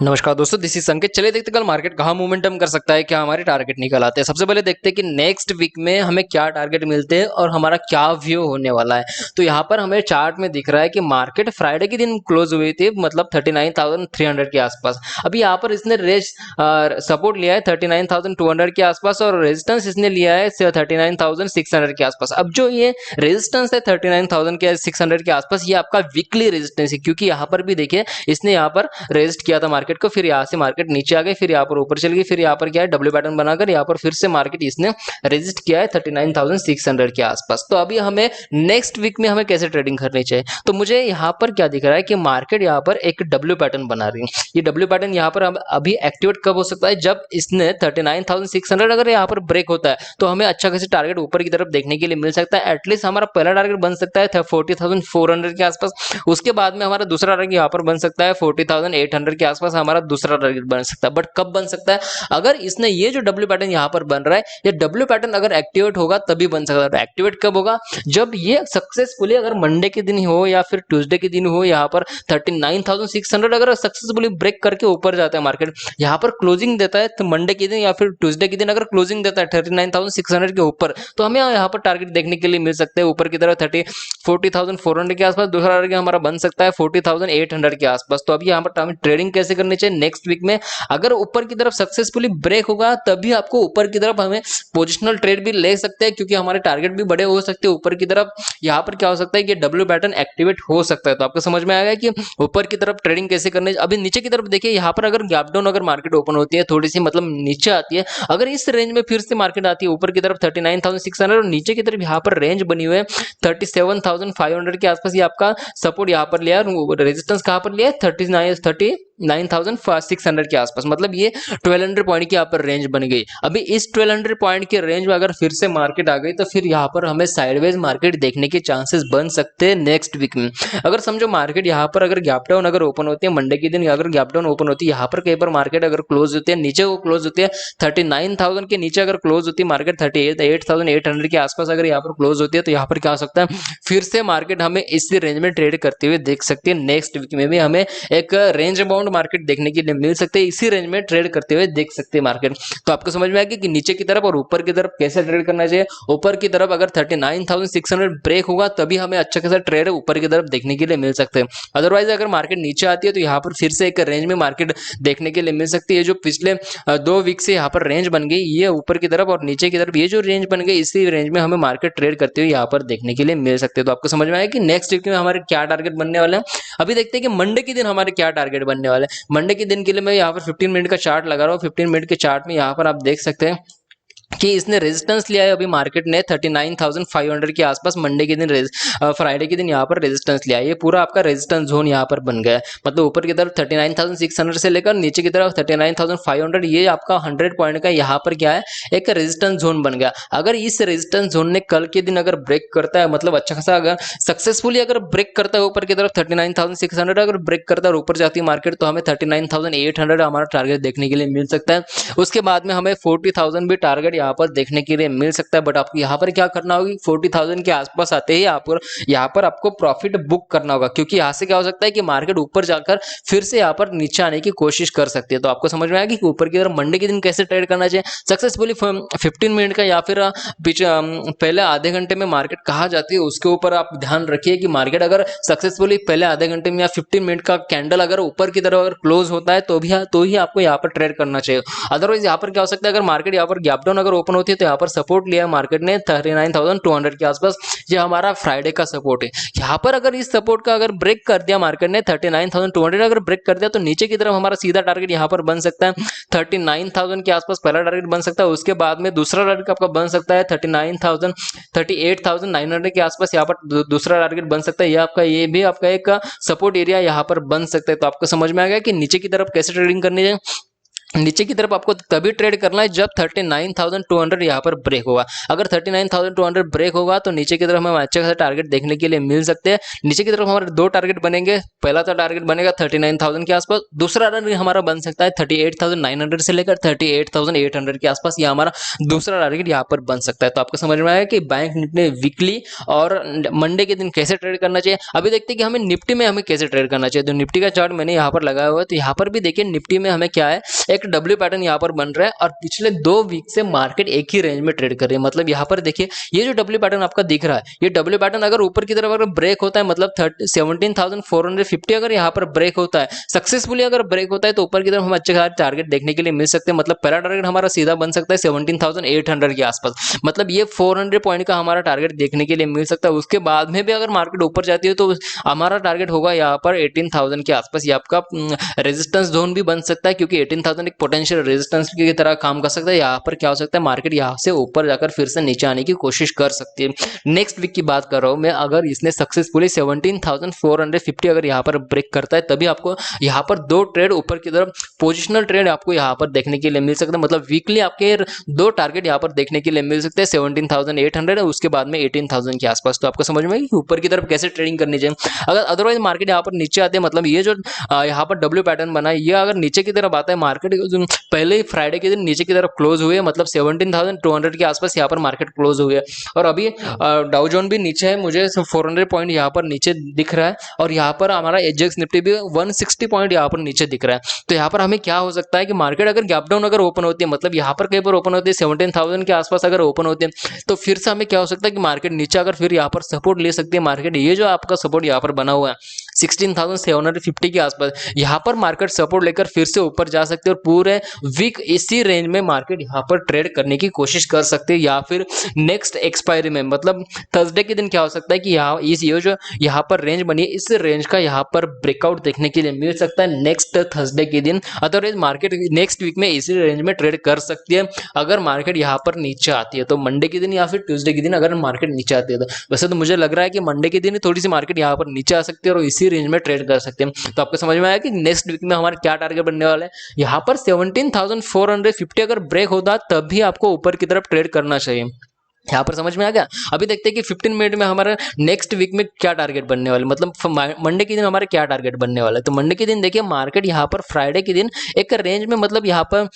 नमस्कार दोस्तों, this is संकेत। चलिए देखते कल मार्केट कहाँ मोमेंटम कर सकता है, क्या हमारे टारगेट निकल आते हैं। सबसे पहले देखते हैं कि नेक्स्ट वीक में हमें क्या टारगेट मिलते हैं और हमारा क्या व्यू होने वाला है। तो यहाँ पर हमें चार्ट में दिख रहा है कि मार्केट फ्राइडे के दिन क्लोज हुई थी, मतलब 39,300 के आसपास। अभी यहाँ पर इसने रेस सपोर्ट लिया है 39,200 के आसपास और रेजिस्टेंस इसने लिया है 39,600 के आसपास। अब जो ये रेजिस्टेंस है 39,000 के 600 के आसपास, ये आपका वीकली रेजिस्टेंस है, क्योंकि यहाँ पर भी देखिए इसने यहाँ पर रेजिस्ट किया था मार्केट को, फिर यहाँ से मार्केट नीचे आ गई, फिर यहाँ पर ऊपर चल गई, फिर यहाँ पर क्या है डब्ल्यू पैटर्न बनाकर यहाँ पर फिर से मार्केट इसने रेजिस्ट किया है 39,600 के आसपास। तो अभी हमें नेक्स्ट वीक में हमें कैसे ट्रेडिंग करनी चाहिए, तो मुझे यहाँ पर क्या दिख रहा है कि मार्केट यहाँ पर एक डब्ल्यू पैटर्न बना रही है। ये डब्ल्यू पैटर्न यहाँ पर अभी एक्टिवेट कब हो सकता है, जब इसने 39,600 अगर यहाँ पर ब्रेक होता है तो हमें अच्छा खासी टारगेट ऊपर की तरफ देखने के लिए मिल सकता है। एटलीस्ट हमारा पहला टारगेट बन सकता है 40,400 के आसपास। उसके बाद में हमारा दूसरा टारगेट यहाँ पर बन सकता है 40,800 के आसपास हमारा दूसरा टारगेट बन सकता है। बट कब बन सकता है, अगर इसने ये जो डब्ल्यू पैटर्न यहाँ पर बन रहा है, ये डब्ल्यू पैटर्न अगर एक्टिवेट होगा तभी बन सकता है। तो एक्टिवेट कब होगा, जब ये सक्सेसफुली अगर मंडे के दिन हो या फिर ट्यूसडे के दिन हो, यहाँ पर 39,600 अगर सक्सेसफुली ब्रेक करके ऊपर जाता है मार्केट, यहाँ पर क्लोजिंग देता है तो मंडे के दिन या फिर ट्यूसडे के दिन अगर क्लोजिंग देता है 39,600 के ऊपर, तो हमें यहाँ पर टारगेट देखने के लिए मिल सकते हैं ऊपर की तरफ 40,400 के आसपास। दूसरा टारगेट हमारा बन सकता है 40,800 के आसपास। तो अभी यहाँ पर हमें ट्रेडिंग कैसे करनी चाहिए नेक्स्ट वीक में, अगर ऊपर की तरफ सक्सेसफुली ब्रेक होगा तभी आपको ऊपर की तरफ हमें पोजिशनल ट्रेड भी ले सकते हैं, क्योंकि हमारे टारगेट भी बड़े हो सकते हैं ऊपर की तरफ। यहाँ पर क्या हो सकता है कि डब्ल्यू पैटर्न एक्टिवेट हो सकता है। तो आपको समझ में आएगा कि ऊपर की तरफ ट्रेडिंग कैसे करनी है। अभी नीचे की तरफ देखिए, यहाँ पर अगर गैप डाउन अगर मार्केट ओपन होती है थोड़ी सी, मतलब नीचे आती है, अगर इस रेंज में फिर से मार्केट आती है ऊपर की तरफ 39,600 और नीचे की तरफ यहाँ पर रेंज बनी हुई है 37,500 के आसपास, ये आपका सपोर्ट यहाँ पर लिया है, रेजिस्टेंस कहाँ पर लिया है 39,600 के आसपास। मतलब ये 1200 पॉइंट की यहाँ पर रेंज बन गई। अभी इस 1200 पॉइंट के रेंज में अगर फिर से मार्केट आ गई तो फिर यहाँ पर हमें साइडवेज मार्केट देखने के चांसेस बन सकते हैं नेक्स्ट वीक में। अगर समझो मार्केट यहाँ पर अगर गैप डाउन अगर ओपन होती है मंडे के दिन, अगर गैप डाउन ओपन होती है यहाँ पर, कई बार मार्केट अगर क्लोज होती है नीचे को क्लोज होती है 39,000 के नीचे अगर क्लोज होती है मार्केट 38,800 के आसपास अगर यहाँ पर क्लोज होती है, तो यहाँ पर क्या हो सकता है फिर से मार्केट हमें इसी रेंज में ट्रेड करते हुए देख सकती है। नेक्स्ट वीक में भी हमें एक रेंज बाउंड मार्केट देखने के लिए मिल सकते हैं, इसी रेंज में ट्रेड करते हुए देख सकते हैं मार्केट। तो आपको समझ में आएगा कि नीचे की तरफ और ऊपर की तरफ कैसे ट्रेड करना चाहिए। ऊपर की तरफ अगर 39,600 ब्रेक होगा तभी हमें अच्छा खासा ट्रेड ऊपर की तरफ देखने के लिए मिल सकते हैं। अदरवाइज अगर मार्केट नीचे आती है तो यहाँ पर फिर से एक रेंज में मार्केट देखने के लिए मिल सकती है। जो पिछले 2 वीक से यहाँ पर रेंज बन गई, ये ऊपर की तरफ और नीचे की तरफ ये जो रेंज बन गई, इसी रेंज में हमें मार्केट ट्रेड करते हुए यहाँ पर देखने के लिए मिल सकते हैं। तो आपको समझ में आया कि नेक्स्ट वीक में हमारे क्या टारगेट बनने वाले हैं। अभी देखते हैं कि मंडे के दिन हमारे क्या टारगेट बनने वाले हैं। मंडे के दिन के लिए मैं यहाँ पर 15 मिनट का चार्ट लगा रहा हूँ। 15 मिनट के चार्ट में यहाँ पर आप देख सकते हैं कि इसने रेजिस्टेंस लिया है अभी मार्केट ने 39,500 के आसपास। मंडे के दिन फ्राइडे के दिन यहाँ पर रेजिस्टेंस लिया है, ये पूरा आपका रेजिस्टेंस जोन यहाँ पर बन गया है। मतलब ऊपर की तरफ 39,600 से लेकर नीचे की तरफ 39,500, ये आपका 100 पॉइंट का यहाँ पर क्या है एक रेजिस्टेंस जोन बन गया। अगर इस रेजिस्टेंस जोन ने कल के दिन अगर ब्रेक करता है, मतलब अच्छा खासा अगर सक्सेसफुली अगर ब्रेक करता है ऊपर की तरफ 39,600 अगर ब्रेक करता है और ऊपर जाती है मार्केट, तो हमें 39,800 हमारा टारगेट देखने के लिए मिल सकता है। उसके बाद में हमें 40,000 भी टारगेट यहाँ पर देखने के लिए मिल सकता है। बट आपको यहाँ पर क्या करना होगी, 40,000 के आसपास आते ही यहाँ पर आपको प्रॉफिट बुक करना होगा, क्योंकि यहाँ से क्या हो सकता है कि मार्केट ऊपर जाकर फिर से यहाँ पर नीचे आने की कोशिश कर सकती है। तो आपको समझ में आएगा कि ऊपर की तरफ मंडे के दिन कैसे ट्रेड करना चाहिए। सक्सेसफुली 15 मिनट का या फिर पहले आधे घंटे में मार्केट कहाँ जाती है उसके ऊपर आप ध्यान रखिए कि मार्केट अगर सक्सेसफुली पहले आधे घंटे में या 15 मिनट का कैंडल अगर ऊपर की तरफ अगर क्लोज होता है तो ही आपको यहाँ पर ट्रेड करना चाहिए। अदरवाइज यहाँ पर क्या हो सकता है, अगर मार्केट यहाँ पर गैप डाउन अगर ओपन होती है तो यहाँ पर सपोर्ट लिया मार्केट ने 39,200 के आसपास, ये हमारा फ्राइडे का सपोर्ट है। यहाँ पर अगर इस सपोर्ट का अगर ब्रेक कर दिया मार्केट ने 39,200 अगर ब्रेक कर दिया, तो नीचे की तरफ हमारा सीधा टारगेट यहाँ पर बन सकता है 39,000 के आसपास, पहला टारगेट बन सकता है। उसके बाद में दूसरा टारगेट आपका बन सकता है 38,900 के आसपास, यहाँ पर दूसरा टारगेट बन सकता है। ये भी आपका एक सपोर्ट एरिया यहाँ पर बन सकता है। तो आपको समझ में आ गया कि नीचे की तरफ कैसे ट्रेडिंग करनी है। नीचे की तरफ आपको तभी ट्रेड करना है जब 39,200 यहाँ पर ब्रेक होगा। अगर 39,200 ब्रेक होगा तो नीचे की तरफ हमें अच्छा खासा टारगेट देखने के लिए मिल सकते हैं। नीचे की तरफ हमारे दो टारगेट बनेंगे। पहला तो टारगेट बनेगा 39,000 के आसपास, दूसरा टारगेट हमारा बन सकता है 38,900 से लेकर 38,800 के आसपास। यह हमारा दूसरा टारगेट यहाँ पर बन सकता है। तो आपको समझ में आया कि बैंक निफ्टी वीकली और मंडे के दिन कैसे ट्रेड करना चाहिए। अभी देखते हैं कि हमें निफ्टी में हमें कैसे ट्रेड करना चाहिए। तो निफ्टी का चार्ट मैंने यहाँ पर लगाया हुआ है, तो यहाँ पर भी देखिए निफ्टी में हमें क्या है, एक डब्ल्यू पैटर्न यहाँ पर बन रहा है और पिछले 2 वीक से मार्केट एक ही रेंज में ट्रेड कर रही है। मतलब यहाँ पर देखिए ये जो डब्ल्यू पैटर्न आपका दिख रहा है, ये डब्ल्यू पैटर्न अगर ऊपर की तरफ अगर ब्रेक होता है, मतलब 17,450 अगर यहाँ पर ब्रेक होता है सक्सेसफुली, अगर ब्रेक होता है तो ऊपर की तरफ हम अच्छे खासे टारगेट देखने के लिए मिल सकते हैं। मतलब पहला टारगेट हमारा सीधा बन सकता है 17,800 के आसपास। मतलब ये 400 पॉइंट का हमारा टारगेट देखने के लिए मिल सकता है। उसके बाद में भी अगर मार्केट ऊपर जाती है तो हमारा टारगेट होगा यहाँ पर 18,000 के आसपास। ये आपका रेजिस्टेंस जोन भी बन सकता है, क्योंकि 18,000 एक पोटेंशियल रेजिस्टेंस की तरह काम कर सकता है। यहाँ पर क्या हो सकता है, मार्केट यहाँ से ऊपर जाकर फिर से नीचे आने की कोशिश कर सकती है। नेक्स्ट वीक की बात कर रहा हूँ मैं, अगर इसने सक्सेसफुली 17,450 अगर यहाँ पर ब्रेक करता है तभी आपको यहाँ पर दो ट्रेड ऊपर की तरफ पोजिशनल ट्रेड आपको यहाँ पर देखने के लिए मिल सकता है। मतलब वीकली आपके दो टारगेट यहाँ पर देखने के लिए मिल सकते हैं 17,800 और उसके बाद में 18,000 के आसपास। तो आपको समझ में कि ऊपर की तरफ कैसे ट्रेडिंग करनी चाहिए। अगर अदरवाइज मार्केट यहाँ पर नीचे आते हैं, मतलब ये जो यहाँ पर डब्ल्यू पैटर्न बना है, ये अगर नीचे की तरफ आता है, मार्केट पहले ही फ्राइडे के दिन नीचे की तरफ क्लोज हुए, मतलब 17,200 के आसपास यहाँ पर मार्केट क्लोज हुए और अभी डाउ जोन भी नीचे है, मुझे 400 पॉइंट यहाँ पर नीचे दिख रहा है और यहाँ पर हमारा एजेक्स निफ्टी भी 160 पॉइंट यहाँ पर नीचे दिख रहा है। तो यहाँ पर हमें क्या हो सकता है कि मार्केट अगर गैप डाउन अगर ओपन होती है, मतलब यहाँ पर कहीं पर ओपन होती है 17,000 के आसपास अगर ओपन होती है, तो फिर से हमें क्या हो सकता है कि मार्केट नीचे अगर फिर यहाँ पर सपोर्ट ले सकती है मार्केट। ये जो आपका सपोर्ट यहाँ पर बना हुआ है 16,750 के आसपास, यहाँ पर मार्केट सपोर्ट लेकर फिर से ऊपर जा सकते हैं और पूरे वीक इसी रेंज में मार्केट यहाँ पर ट्रेड करने की कोशिश कर सकते हैं। या फिर नेक्स्ट एक्सपायरी में, मतलब थर्सडे के दिन क्या हो सकता है कि यहाँ इस ये जो यहाँ पर रेंज बनी है, इस रेंज का यहाँ पर ब्रेकआउट देखने के लिए मिल सकता है नेक्स्ट थर्सडे के दिन। अदरवाइज मार्केट नेक्स्ट वीक में इसी रेंज में ट्रेड कर सकती है अगर मार्केट यहाँ पर नीचे आती है तो मंडे के दिन या फिर ट्यूसडे के दिन अगर मार्केट नीचे आती है तो। वैसे तो मुझे लग रहा है कि मंडे के दिन थोड़ी सी मार्केट यहाँ पर नीचे आ सकती है और इसी रेंज में ट्रेड कर सकते हैं। तो आपको समझ में आया कि नेक्स्ट वीक में हमारा क्या टारगेट बनने वाला है। यहाँ पर 17,450 अगर ब्रेक होता तभी आपको ऊपर की तरफ ट्रेड करना चाहिए। यहाँ पर समझ में आ गया। अभी देखते हैं कि 15 मिनट में हमारा नेक्स्ट वीक में क्या टारगेट बनने वाला है, मतलब मंडे के दिन हमारे क्या टारगेट बनने वाला है। तो मंडे के दिन देखिए मार्केट यहाँ पर फ्राइडे के दिन एक रेंज में, मतलब यहाँ पर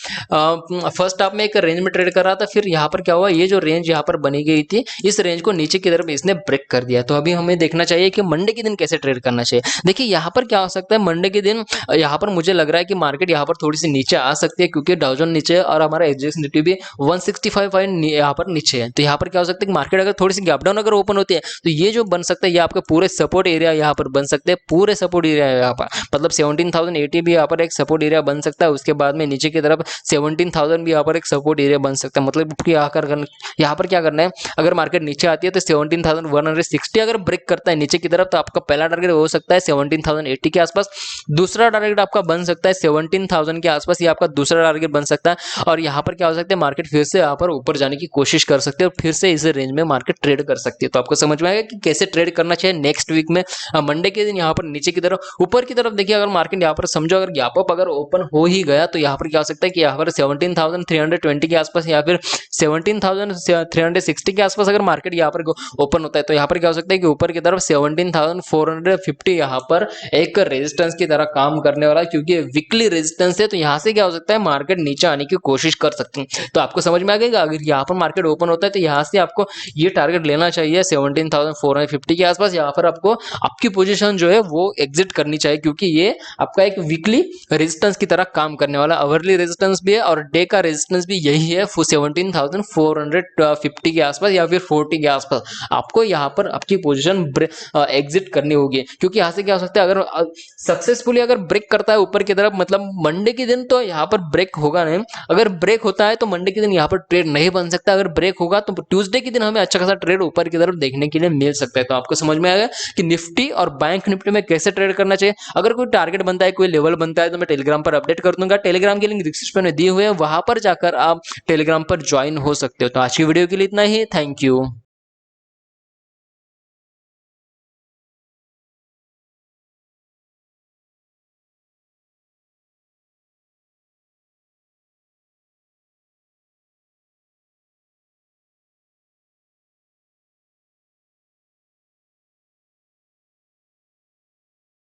फर्स्ट हाफ में एक रेंज में ट्रेड कर रहा था, फिर यहाँ पर क्या हुआ, ये जो रेंज यहाँ पर बनी गई थी इस रेंज को नीचे की तरफ इसने ब्रेक कर दिया। तो अभी हमें देखना चाहिए कि मंडे के दिन कैसे ट्रेड करना चाहिए। देखिए यहाँ पर क्या हो सकता है, मंडे के दिन यहाँ पर मुझे लग रहा है कि मार्केट यहाँ पर थोड़ी सी नीचे आ सकती है, क्योंकि डाउ जोन्स नीचे है और हमारा एसजीएक्स निफ्टी भी 165 पॉइंट यहाँ पर नीचे है। तो यहाँ पर क्या हो सकता है कि मार्केट अगर थोड़ी सी गैप डाउन अगर ओपन होती है तो ये जो बन सकता है, ये आपके पूरे सपोर्ट एरिया यहाँ पर बन सकते हैं, पूरे सपोर्ट एरिया यहाँ पर, मतलब 17,080 भी यहाँ पर एक सपोर्ट एरिया बन सकता है। उसके बाद में नीचे की तरफ 17,000 भी यहाँ पर एक सपोर्ट एरिया बन सकता है। मतलब यहाँ पर क्या करना है, अगर मार्केट नीचे आती है तो 17,160 अगर ब्रेक करता है नीचे की तरफ तो आपका पहला टारगेट हो सकता है 17,080 के आसपास, दूसरा टारगेट आपका बन सकता है 17,000 के आसपास, ये आपका दूसरा टारगेट बन सकता है। और यहाँ पर क्या हो सकता है, मार्केट फिर से यहाँ पर ऊपर जाने की कोशिश कर सकते हैं और फिर से इस रेंज में मार्केट ट्रेड कर सकती है। तो आपको समझ में आएगा कि कैसे ट्रेड करना चाहिए नेक्स्ट वीक में। मंडे के दिन यहाँ पर नीचे की तरफ, ऊपर की तरफ देखिए अगर मार्केट यहाँ पर समझो अगर गैप अप अगर ओपन हो ही गया तो यहाँ पर क्या हो सकता है कि यहाँ पर 17,320 के आसपास या फिर 17,360 के आसपास अगर मार्केट यहाँ पर ओपन होता है तो यहाँ पर क्या हो सकता है कि ऊपर की तरफ 17,450 यहाँ पर एक रेजिस्टेंस की तरह काम करने वाला है, क्योंकि वीकली रेजिस्टेंस है। तो यहाँ से क्या हो सकता है, मार्केट नीचे आने की कोशिश कर सकते हैं। तो आपको समझ में आ गया, अगर यहाँ पर मार्केट ओपन होता है तो यहाँ से आपको ये टारगेट लेना चाहिए 17,450 के आसपास। यहाँ पर आपको आपकी पोजीशन जो है वो एग्जिट करनी चाहिए, क्योंकि ये आपका एक वीकली रेजिस्टेंस की तरह काम करने वाला, अवरली रेजिस्टेंस भी है और डे का रेजिस्टेंस भी यही है 17,450 के आसपास या फिर 40 के आसपास। आपको यहाँ पर आपकी पोजीशन एग्जिट करनी होगी, क्योंकि यहाँ से क्या हो सकता है, अगर सक्सेसफुली अगर ब्रेक करता है ऊपर की तरफ, मतलब मंडे के दिन तो यहाँ पर ब्रेक होगा नहीं, अगर ब्रेक होता है तो मंडे के दिन यहाँ पर ट्रेड नहीं बन सकता, अगर ब्रेक होगा तो ट्यूसडे के दिन हमें अच्छा खासा ट्रेड ऊपर की तरफ देखने के लिए मिल सकता है। तो आपको समझ में आएगा कि निफ्टी और बैंक निफ्टी में कैसे ट्रेड करना चाहिए। अगर कोई टारगेट बनता है, कोई लेवल बनता है तो मैं टेलीग्राम पर अपडेट कर दूंगा। टेलीग्राम की लिंक डिस्क्रिप्शन में दिए हुए हैं, वहां पर जाकर आप टेलीग्राम पर ज्वाइन हो सकते हो। तो आज की वीडियो के लिए इतना ही, थैंक यू।